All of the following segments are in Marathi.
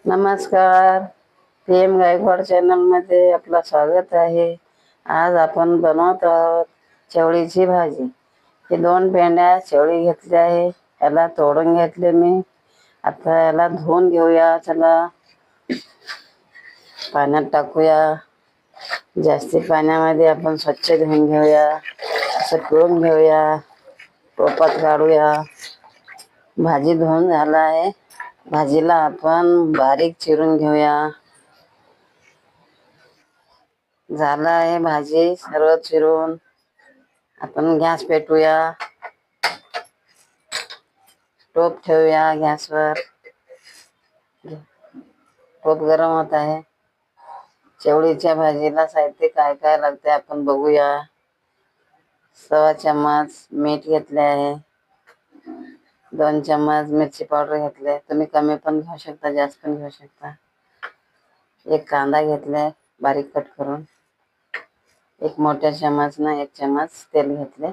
नमस्कार. PM गायकवाड चॅनल मध्ये आपलं स्वागत आहे. आज आपण बनवत आहोत चवळीची भाजी. हे 2 पेंड्या चवळी घेतली आहे, याला तोडून घेतले मी. आता याला धुवून घेऊया. चला पाण्यात टाकूया. जास्ती पाण्यामध्ये आपण स्वच्छ धुवून घेऊया, असं पिळून घेऊया, टोपात काढूया. भाजी धुवून झाला आहे. भाजीला आपण बारीक चिरून घेऊया. झालं आहे भाजी सर्व चिरून. आपण गॅस पेटवूया, टोप ठेवूया गॅसवर. टोप गरम होत आहे. चवळीच्या भाजीला साहित्य काय काय लागते आपण बघूया. 1.25 चम्मच मीठ घेतले आहे. 2 चम्मच मिरची पावडर घेतले. तुम्ही कमी पण घेऊ शकता, जास्त पण घेऊ शकता. 1 कांदा घेतलाय बारीक कट करून. 1 मोठ्या चम्मचनं 1 चम्मच तेल घेतले.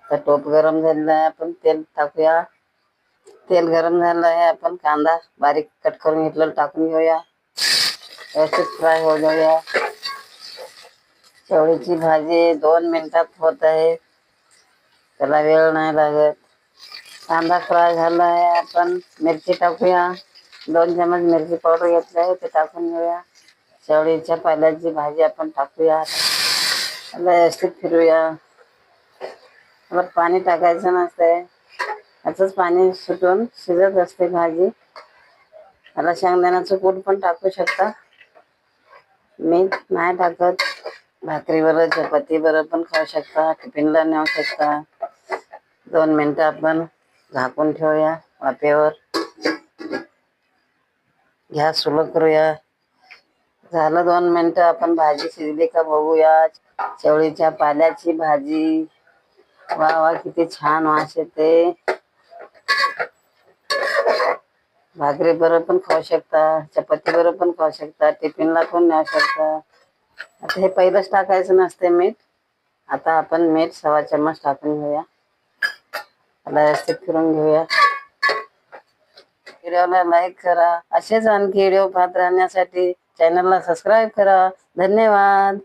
तर टोप गरम झालेला आहे, आपण तेल टाकूया. तेल गरम झालं आहे, आपण कांदा बारीक कट करून घेतलेला टाकून घेऊया. व्यवस्थित फ्राय होऊ देऊया. चवळीची भाजी 2 मिनिटात होत आहे, त्याला वेळ नाही लागत. कांदा फ्राय झाला आहे, आपण मिरची टाकूया. 2 चम्मच मिरची पावडर घेतली आहे, ते टाकून घेऊया. चवळीच्या पाल्याची भाजी आपण टाकूया. व्यवस्थित फिरूया. मला पाणी टाकायचं नसतंय, याचंच पाणी सुटून शिजत असते भाजी. त्याला शेंगदाण्याचं कूट पण टाकू शकता. मीठ नाही टाकत. भाकरीवर चपातीवर पण खाऊ शकता, टिफिनला नेऊ शकता. 2 मिनिटं आपण झाकून ठेवूया वाफेवर. गॅस सुरू करूया. झालं 2 मिनिटं, आपण भाजी शिजली का बघूया. चवळीच्या पाल्याची भाजी, वा वा किती छान वास येते. भाकरी बरोबर पण खाऊ शकता, चपाती बरोबर पण खाऊ शकता, टिफिनला पण नेऊ शकता. आता हे पहिलंच टाकायचं नसते मीठ. आता आपण मीठ 1.25 चम्मच टाकून घेऊया. आता व्यवस्थित फिरून घेऊया. व्हिडिओला लाईक करा. असेच आणखी व्हिडिओ पाहत राहण्यासाठी चॅनलला सबस्क्राईब करा. धन्यवाद.